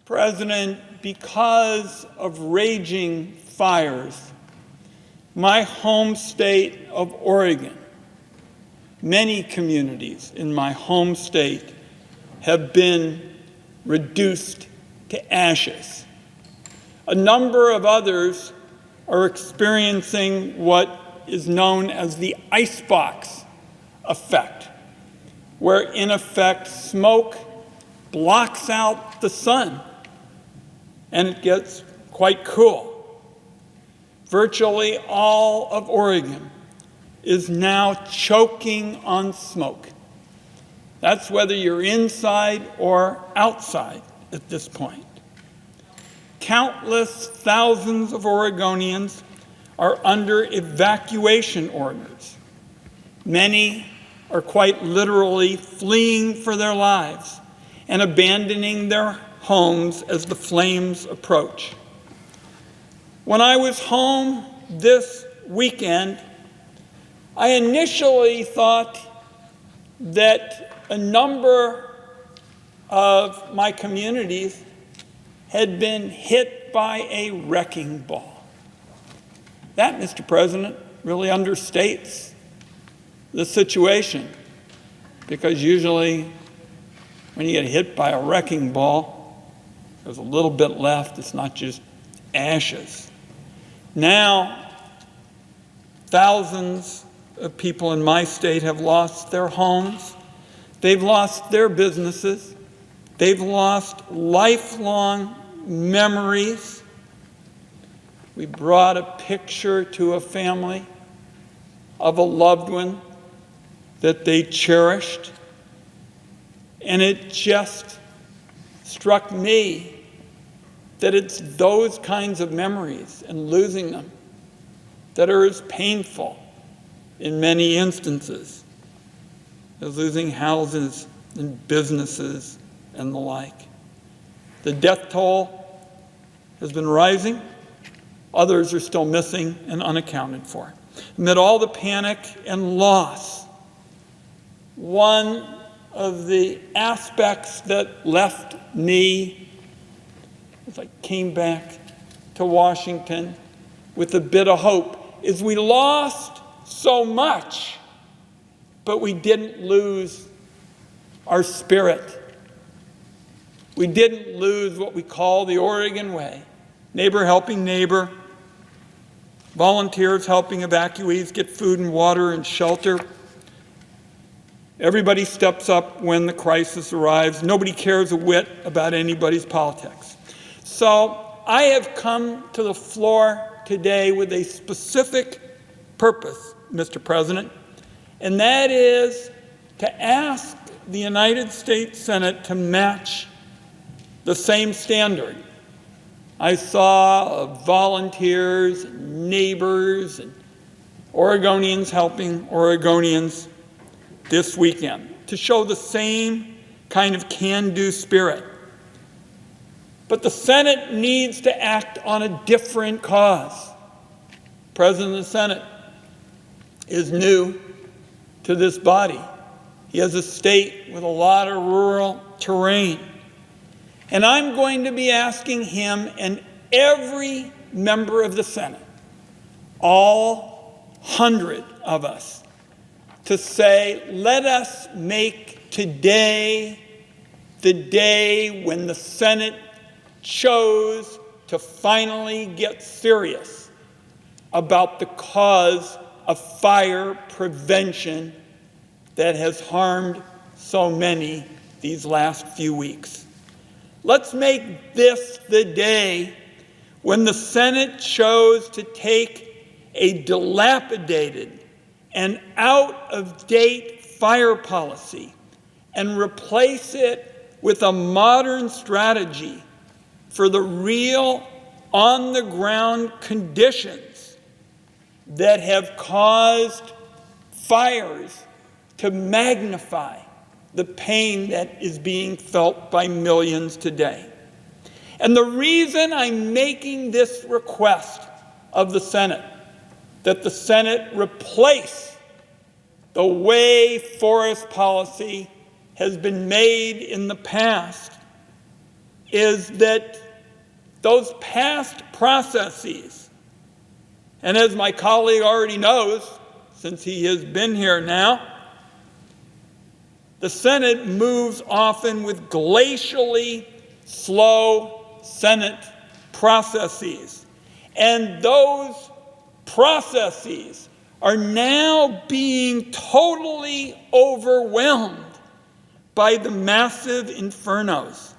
President, because of raging fires, my home state of Oregon, many communities in my home state have been reduced to ashes. A number of others are experiencing what is known as the icebox effect, where in effect smoke blocks out the sun and it gets quite cool. Virtually all of Oregon is now choking on smoke. That's whether you're inside or outside at this point. Countless thousands of Oregonians are under evacuation orders. Many are quite literally fleeing for their lives and abandoning their homes as the flames approach. When I was home this weekend, I initially thought that a number of my communities had been hit by a wrecking ball. That, Mr. President, really understates the situation, because usually when you get hit by a wrecking ball, there's a little bit left. It's not just ashes. Now, thousands of people in my state have lost their homes. They've lost their businesses. They've lost lifelong memories. We brought a picture to a family of a loved one that they cherished, and it just struck me that it's those kinds of memories and losing them that are as painful in many instances as losing houses and businesses and the like. The death toll has been rising. Others are still missing and unaccounted for. Amid all the panic and loss, one of the aspects that left me as I came back to Washington with a bit of hope is we lost so much, but we didn't lose our spirit. We didn't lose what we call the Oregon way. Neighbor helping neighbor, volunteers helping evacuees get food and water and shelter. Everybody steps up when the crisis arrives. Nobody cares a whit about anybody's politics. So I have come to the floor today with a specific purpose, Mr. President, and that is to ask the United States Senate to match the same standard. I saw volunteers, neighbors, and Oregonians helping Oregonians this weekend to show the same kind of can-do spirit. But the Senate needs to act on a different cause. The President of the Senate is new to this body. He has a state with a lot of rural terrain. And I'm going to be asking him and every member of the Senate, all 100 of us, to say, let us make today the day when the Senate chose to finally get serious about the cause of fire prevention that has harmed so many these last few weeks. Let's make this the day when the Senate chose to take a dilapidated and out-of-date fire policy and replace it with a modern strategy for the real on-the-ground conditions that have caused fires to magnify the pain that is being felt by millions today. And the reason I'm making this request of the Senate, that the Senate replace the way forest policy has been made in the past, is that those past processes, and as my colleague already knows, since he has been here now, the Senate moves often with glacially slow Senate processes. And those processes are now being totally overwhelmed by the massive infernos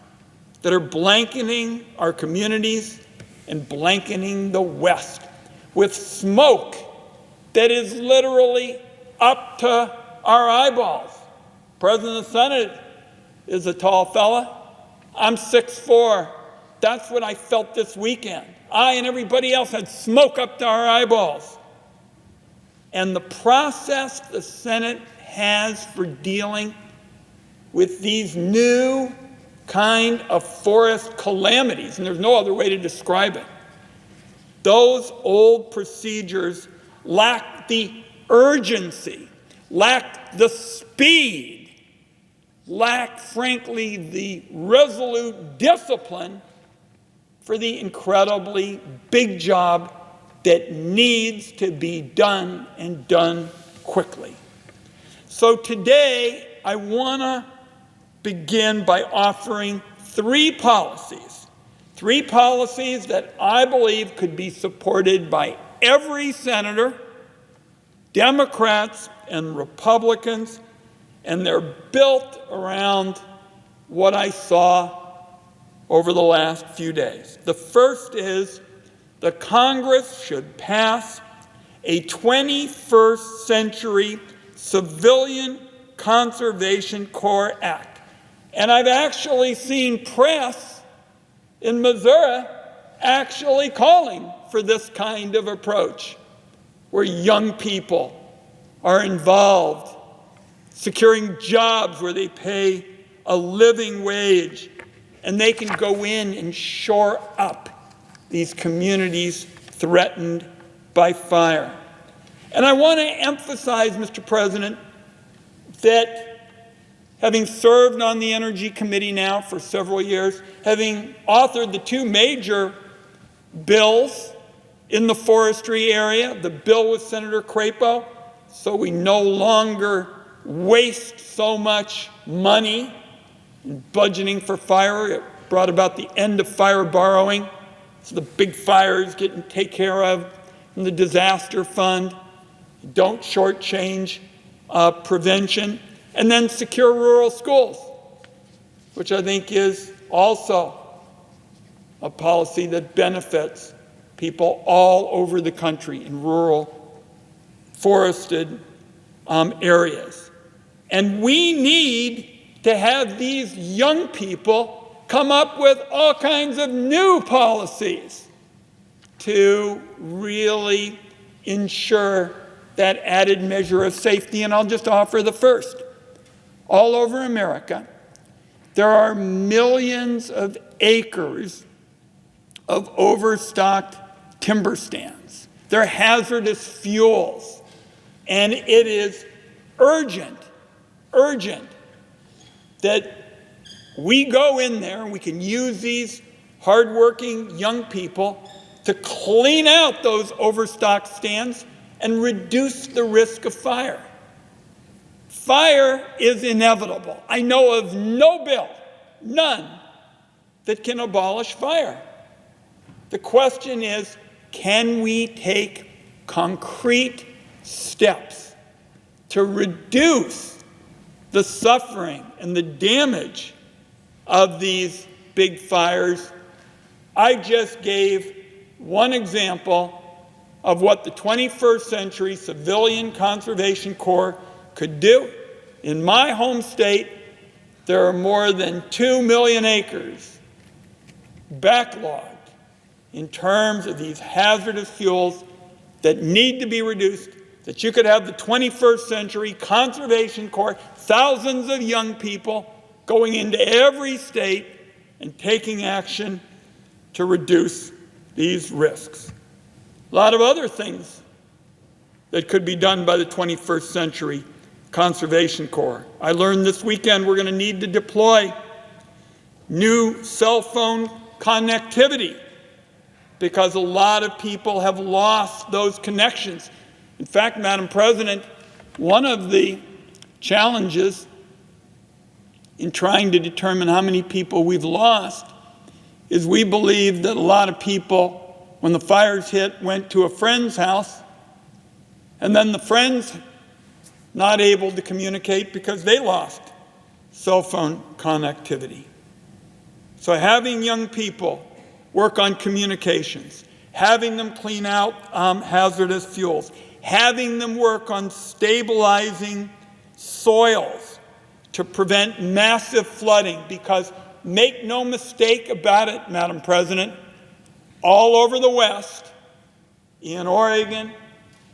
that are blanketing our communities and blanketing the West with smoke that is literally up to our eyeballs. President of the Senate is a tall fella. I'm 6'4". That's what I felt this weekend. I and everybody else had smoke up to our eyeballs. And the process the Senate has for dealing with these new kind of forest calamities, and there's no other way to describe it, those old procedures lack the urgency, lack the speed, lack, frankly, the resolute discipline for the incredibly big job that needs to be done and done quickly. So today, I want to begin by offering three policies that I believe could be supported by every senator, Democrats and Republicans, and they're built around what I saw over the last few days. The first is the Congress should pass a 21st century Civilian Conservation Corps Act. And I've actually seen press in Missouri actually calling for this kind of approach, where young people are involved, securing jobs where they pay a living wage, and they can go in and shore up these communities threatened by fire. And I want to emphasize, Mr. President, that having served on the Energy Committee now for several years, having authored the two major bills in the forestry area, the bill with Senator Crapo, so we no longer waste so much money in budgeting for fire. It brought about the end of fire borrowing, so the big fires get taken care of from the disaster fund. Don't shortchange prevention. And then secure rural schools, which I think is also a policy that benefits people all over the country in rural, forested areas. And we need to have these young people come up with all kinds of new policies to really ensure that added measure of safety. And I'll just offer the first. All over America, there are millions of acres of overstocked timber stands. They're hazardous fuels. And it is urgent that we go in there and we can use these hardworking young people to clean out those overstocked stands and reduce the risk of fire. Fire is inevitable. I know of no bill, none, that can abolish fire. The question is, can we take concrete steps to reduce the suffering and the damage of these big fires? I just gave one example of what the 21st century Civilian Conservation Corps could do. In my home state, there are more than 2 million acres backlogged in terms of these hazardous fuels that need to be reduced, that you could have the 21st century Conservation Corps, thousands of young people going into every state and taking action to reduce these risks. A lot of other things that could be done by the 21st century Conservation Corps. I learned this weekend we're going to need to deploy new cell phone connectivity, because a lot of people have lost those connections. In fact, Madam President, one of the challenges in trying to determine how many people we've lost is we believe that a lot of people, when the fires hit, went to a friend's house, and then the friends not able to communicate because they lost cell phone connectivity. So having young people work on communications, having them clean out hazardous fuels, having them work on stabilizing soils to prevent massive flooding, because make no mistake about it, Madam President, all over the West, in Oregon,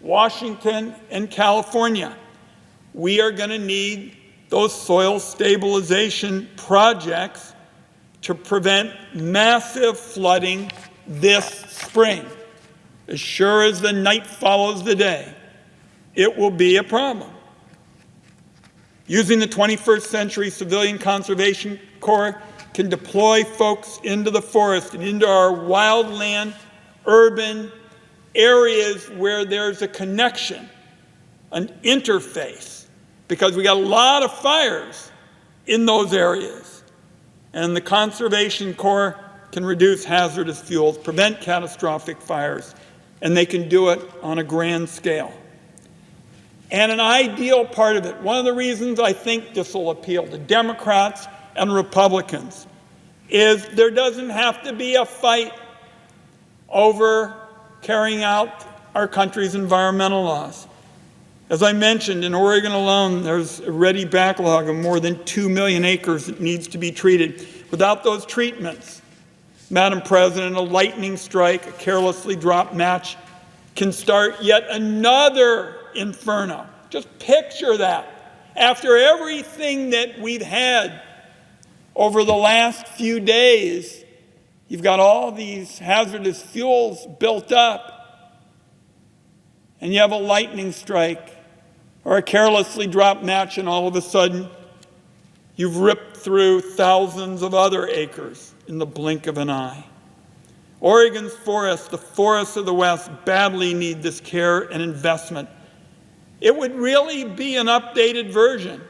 Washington, and California, we are going to need those soil stabilization projects to prevent massive flooding this spring. As sure as the night follows the day, it will be a problem. Using the 21st Century Civilian Conservation Corps can deploy folks into the forest and into our wildland, urban areas where there's a connection, an interface, because we got a lot of fires in those areas. And the Conservation Corps can reduce hazardous fuels, prevent catastrophic fires, and they can do it on a grand scale. And an ideal part of it, one of the reasons I think this will appeal to Democrats and Republicans, is there doesn't have to be a fight over carrying out our country's environmental laws. As I mentioned, in Oregon alone, there's a ready backlog of more than 2 million acres that needs to be treated. Without those treatments, Madam President, a lightning strike, a carelessly dropped match, can start yet another inferno. Just picture that. After everything that we've had over the last few days, you've got all these hazardous fuels built up, and you have a lightning strike or a carelessly dropped match, and all of a sudden, you've ripped through thousands of other acres in the blink of an eye. Oregon's forests, the forests of the West, badly need this care and investment. It would really be an updated version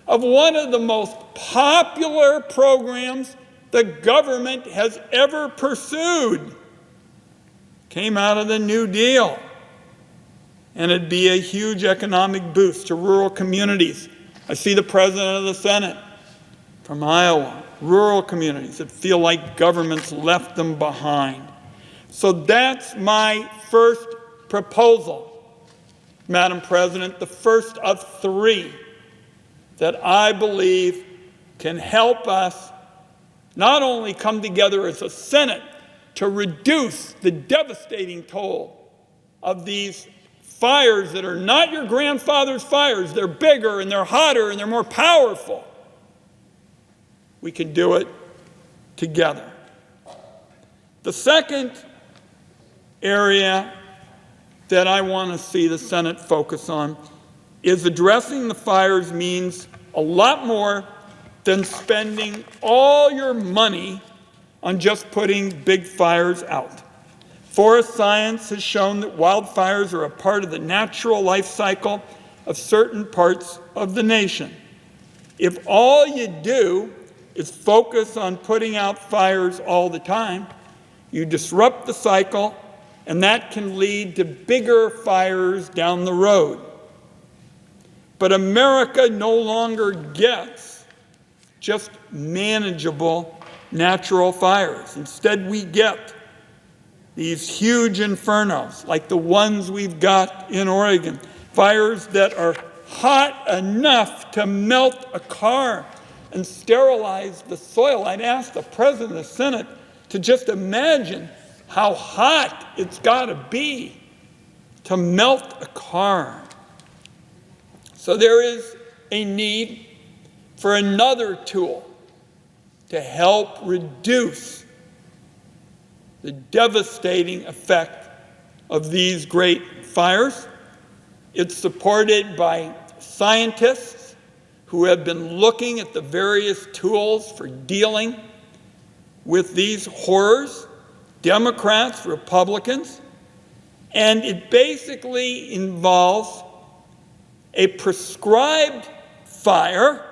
of one of the most popular programs the government has ever pursued. Came out of the New Deal. And it'd be a huge economic boost to rural communities. I see the President of the Senate from Iowa, rural communities that feel like government's left them behind. So that's my first proposal, Madam President, the first of 3 that I believe can help us not only come together as a Senate to reduce the devastating toll of these fires that are not your grandfather's fires. They're bigger and they're hotter and they're more powerful. We can do it together. The second area that I want to see the Senate focus on is addressing the fires means a lot more than spending all your money on just putting big fires out. Forest science has shown that wildfires are a part of the natural life cycle of certain parts of the nation. If all you do is focus on putting out fires all the time, you disrupt the cycle, and that can lead to bigger fires down the road. But America no longer gets just manageable natural fires. Instead, we get these huge infernos like the ones we've got in Oregon, fires that are hot enough to melt a car and sterilize the soil. I'd ask the President of the Senate to just imagine how hot it's got to be to melt a car. So there is a need for another tool to help reduce the devastating effect of these great fires. It's supported by scientists who have been looking at the various tools for dealing with these horrors, Democrats, Republicans, and it basically involves a prescribed fire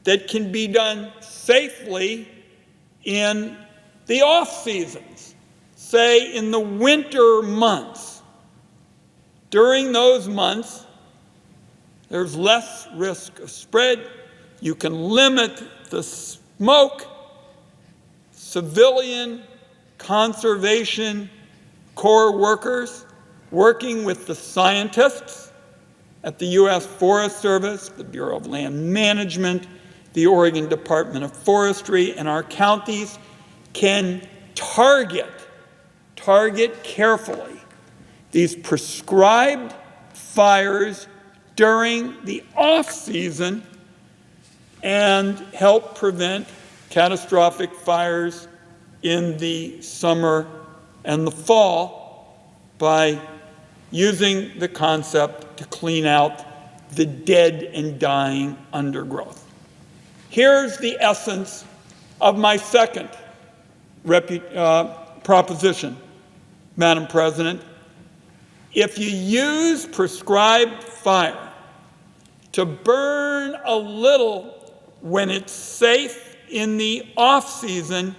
that can be done safely in the off-seasons, say in the winter months. During those months, there's less risk of spread. You can limit the smoke. Civilian Conservation Corps workers working with the scientists at the U.S. Forest Service, the Bureau of Land Management, the Oregon Department of Forestry, and our counties can target carefully these prescribed fires during the off-season and help prevent catastrophic fires in the summer and the fall by using the concept to clean out the dead and dying undergrowth. Here's the essence of my second proposition, Madam President. If you use prescribed fire to burn a little when it's safe in the off-season,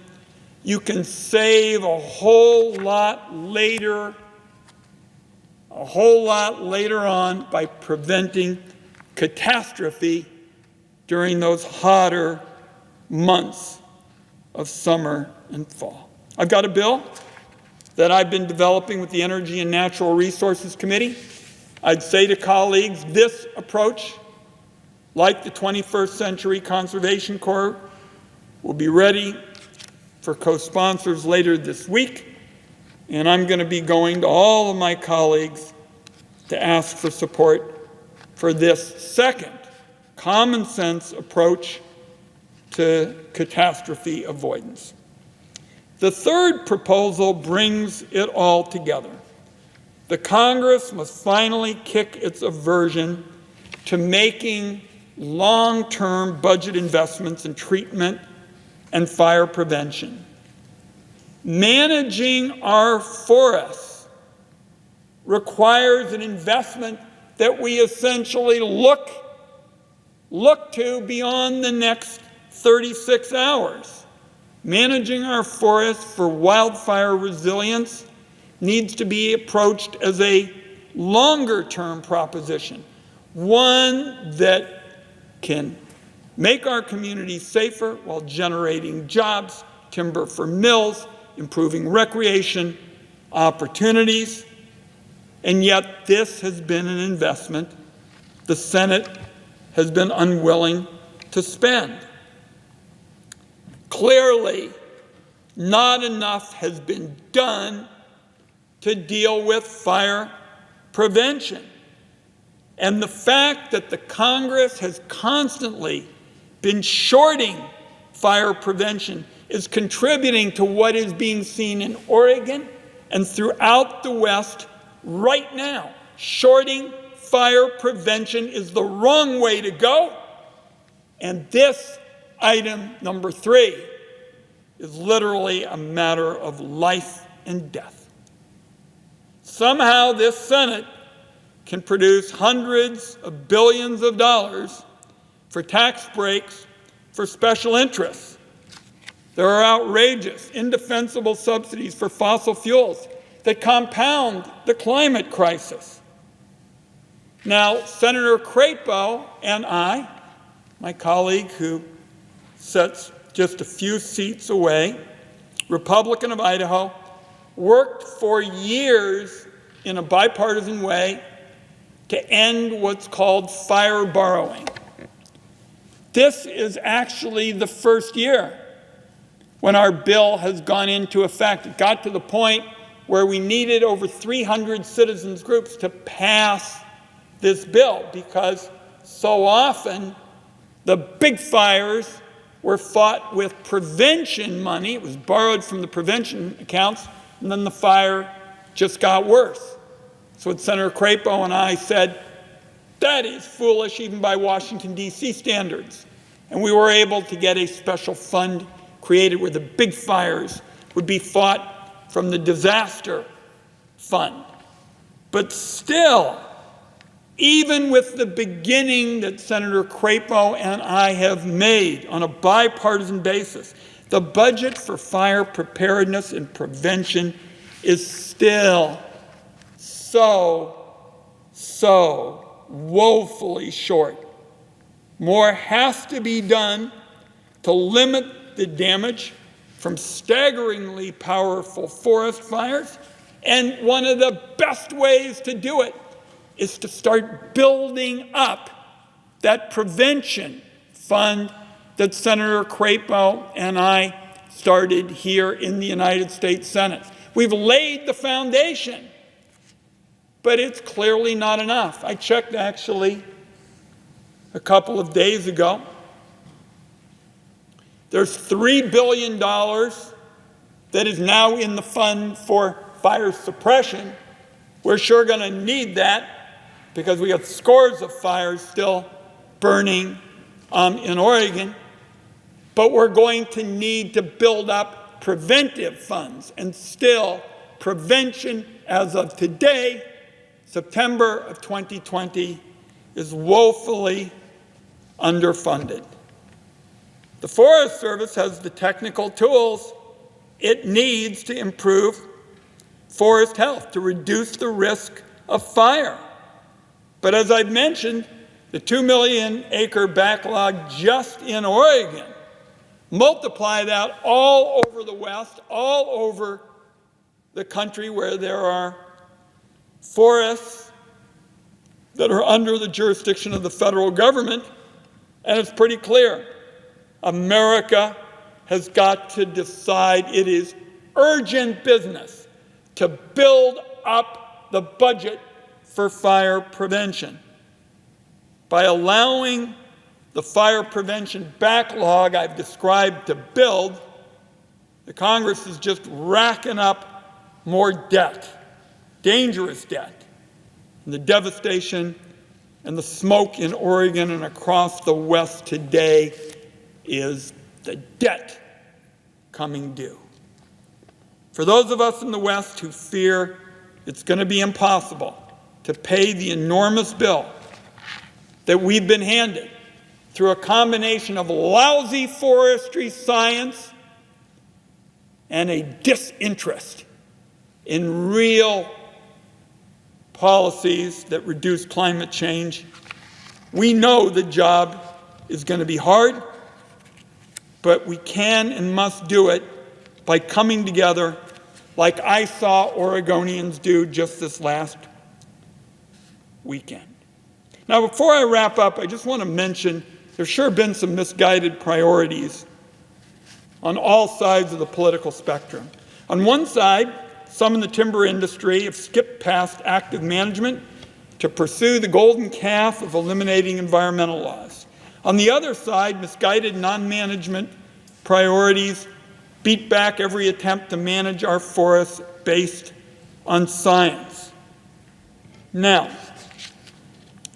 you can save a whole lot later on by preventing catastrophe during those hotter months of summer and fall. I've got a bill that I've been developing with the Energy and Natural Resources Committee. I'd say to colleagues, this approach, like the 21st Century Conservation Corps, will be ready for co-sponsors later this week, and I'm going to be going to all of my colleagues to ask for support for this second common sense approach to catastrophe avoidance. The third proposal brings it all together. The Congress must finally kick its aversion to making long-term budget investments in treatment and fire prevention. Managing our forests requires an investment that we essentially look to beyond the next 36 hours. Managing our forests for wildfire resilience needs to be approached as a longer-term proposition, one that can make our communities safer while generating jobs, timber for mills, improving recreation opportunities. And yet this has been an investment the Senate has been unwilling to spend. Clearly, not enough has been done to deal with fire prevention. And the fact that the Congress has constantly been shorting fire prevention is contributing to what is being seen in Oregon and throughout the West right now. Shorting fire prevention is the wrong way to go. And this item number 3 is literally a matter of life and death. Somehow this Senate can produce hundreds of billions of dollars for tax breaks for special interests. There are outrageous, indefensible subsidies for fossil fuels that compound the climate crisis. Now, Senator Crapo and I, my colleague who sits just a few seats away, Republican of Idaho, worked for years in a bipartisan way to end what's called fire borrowing. This is actually the first year when our bill has gone into effect. It got to the point where we needed over 300 citizens groups to pass this bill because so often the big fires were fought with prevention money. It was borrowed from the prevention accounts, and then the fire just got worse. So what Senator Crapo and I said, that is foolish even by Washington, D.C. standards. And we were able to get a special fund created where the big fires would be fought from the disaster fund. But still, even with the beginning that Senator Crapo and I have made on a bipartisan basis, the budget for fire preparedness and prevention is still so woefully short. More has to be done to limit the damage from staggeringly powerful forest fires, and one of the best ways to do it is to start building up that prevention fund that Senator Crapo and I started here in the United States Senate. We've laid the foundation, but it's clearly not enough. I checked actually a couple of days ago. There's $3 billion that is now in the fund for fire suppression. We're sure going to need that because we have scores of fires still burning in Oregon. But we're going to need to build up preventive funds. And still, prevention as of today, September of 2020, is woefully underfunded. The Forest Service has the technical tools it needs to improve forest health, to reduce the risk of fire. But as I've mentioned, the 2 million acre backlog just in Oregon, multiply that all over the West, all over the country where there are forests that are under the jurisdiction of the federal government, and it's pretty clear. America has got to decide it is urgent business to build up the budget for fire prevention. By allowing the fire prevention backlog I've described to build, the Congress is just racking up more debt, dangerous debt. And the devastation and the smoke in Oregon and across the West today is the debt coming due. For those of us in the West who fear it's going to be impossible to pay the enormous bill that we've been handed through a combination of lousy forestry science and a disinterest in real policies that reduce climate change, we know the job is going to be hard, but we can and must do it by coming together like I saw Oregonians do just this last weekend. Now, before I wrap up, I just want to mention there's sure been some misguided priorities on all sides of the political spectrum. On one side, some in the timber industry have skipped past active management to pursue the golden calf of eliminating environmental laws. On the other side, misguided non-management priorities beat back every attempt to manage our forests based on science. Now,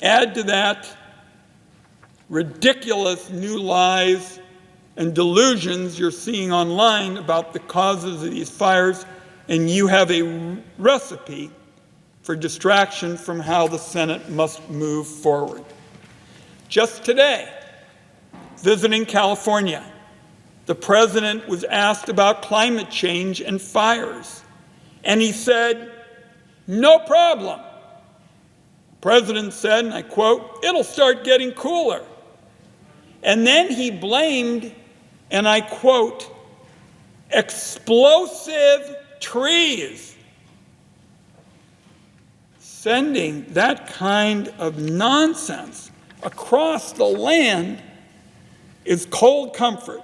add to that ridiculous new lies and delusions you're seeing online about the causes of these fires, and you have a recipe for distraction from how the Senate must move forward. Just today, visiting California, the president was asked about climate change and fires, and he said, "No problem." The president said, and I quote, "It'll start getting cooler." And then he blamed, and I quote, "explosive trees." Sending that kind of nonsense across the land is cold comfort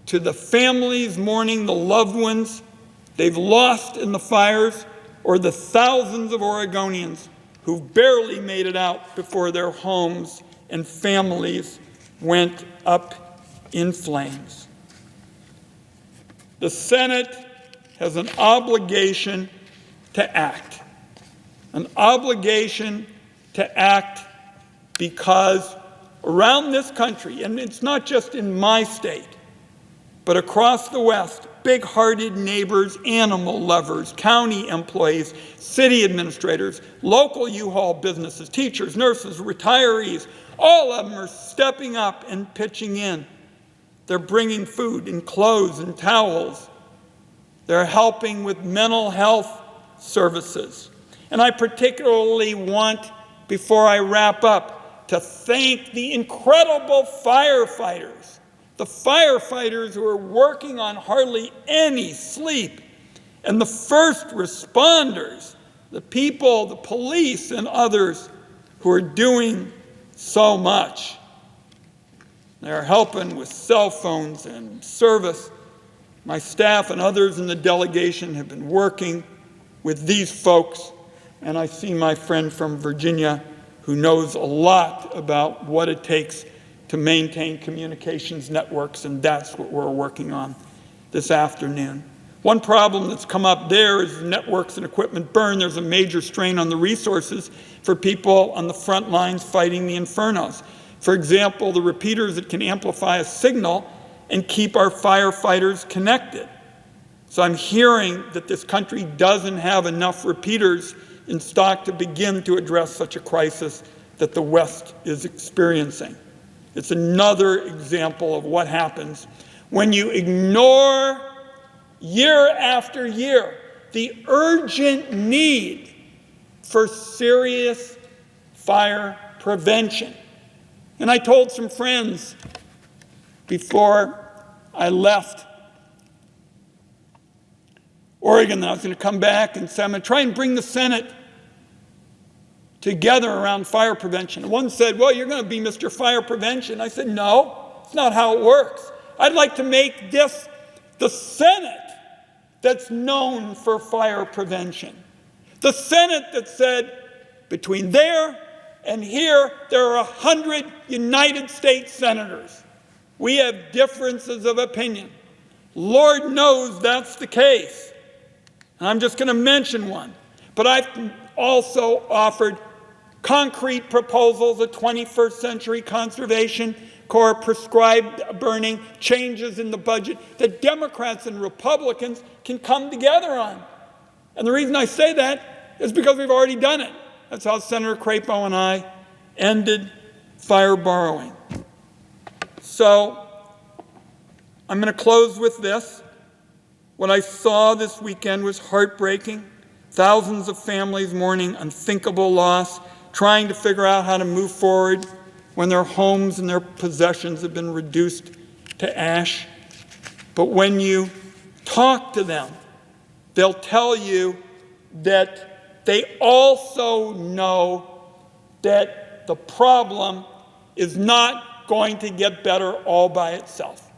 to the families mourning the loved ones they've lost in the fires, or the thousands of Oregonians who barely made it out before their homes and families went up in flames. The Senate has an obligation to act. An obligation to act because around this country, and it's not just in my state, But across the West, big-hearted neighbors, animal lovers, county employees, city administrators, local U-Haul businesses, teachers, nurses, retirees, all of them are stepping up and pitching in. They're bringing food and clothes and towels. They're helping with mental health services. And I particularly want, before I wrap up, to thank the incredible firefighters. The firefighters who are working on hardly any sleep. And the first responders, the people, the police, and others who are doing so much. They're helping with cell phones and service. My staff and others in the delegation have been working with these folks, and I see my friend from Virginia who knows a lot about what it takes to maintain communications networks, and that's what we're working on this afternoon. One problem that's come up there is networks and equipment burn. There's a major strain on the resources for people on the front lines fighting the infernos. For example, the repeaters that can amplify a signal and keep our firefighters connected. So I'm hearing that this country doesn't have enough repeaters in stock to begin to address such a crisis that the West is experiencing. It's another example of what happens when you ignore year after year the urgent need for serious fire prevention. And I told some friends before I left Oregon that I was going to come back and say, I'm going to try and bring the Senate together around fire prevention. And one said, well, you're going to be Mr. Fire Prevention. I said, no, it's not how it works. I'd like to make this the Senate that's known for fire prevention. The Senate that said, between there and here, there are 100 United States senators. We have differences of opinion. Lord knows that's the case. And I'm just going to mention one. But I've also offered concrete proposals, a 21st century conservation corps, prescribed burning, changes in the budget that Democrats and Republicans can come together on. And the reason I say that is because we've already done it. That's how Senator Crapo and I ended fire borrowing. So I'm going to close with this. What I saw this weekend was heartbreaking. Thousands of families mourning unthinkable loss, trying to figure out how to move forward when their homes and their possessions have been reduced to ash. But when you talk to them, they'll tell you that they also know that the problem is not going to get better all by itself.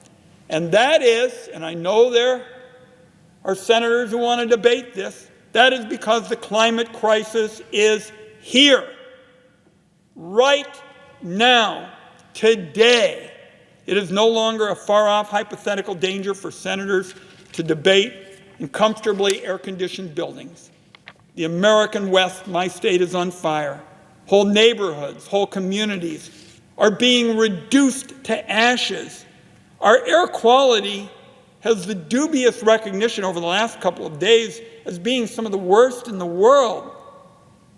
And that is, and I know there are senators who want to debate this, that is because the climate crisis is here, right now, today. It is no longer a far-off hypothetical danger for senators to debate in comfortably air-conditioned buildings. The American West, my state, is on fire. Whole neighborhoods, whole communities are being reduced to ashes. Our air quality has the dubious recognition over the last couple of days as being some of the worst in the world.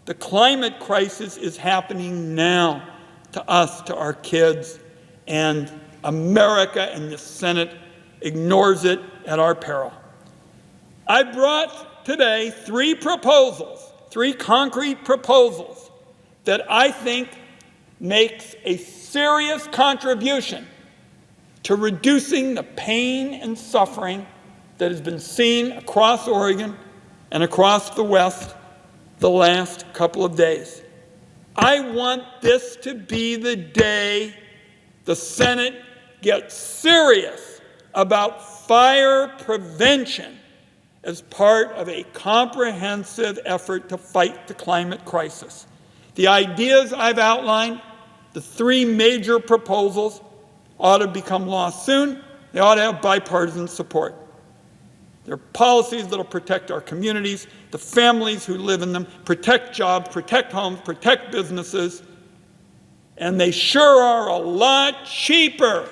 The climate crisis is happening now to us, to our kids, and America and the Senate ignores it at our peril. I brought today three concrete proposals that I think makes a serious contribution to reducing the pain and suffering that has been seen across Oregon and across the West the last couple of days. I want this to be the day the Senate gets serious about fire prevention as part of a comprehensive effort to fight the climate crisis. The ideas I've outlined, the three major proposals, ought to become law soon. They ought to have bipartisan support. They're policies that will protect our communities, the families who live in them, protect jobs, protect homes, protect businesses, and they sure are a lot cheaper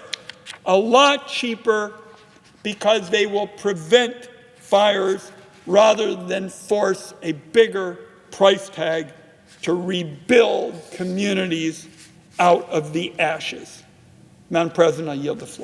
because they will prevent fires rather than force a bigger price tag to rebuild communities out of the ashes. Madam President, I yield the floor.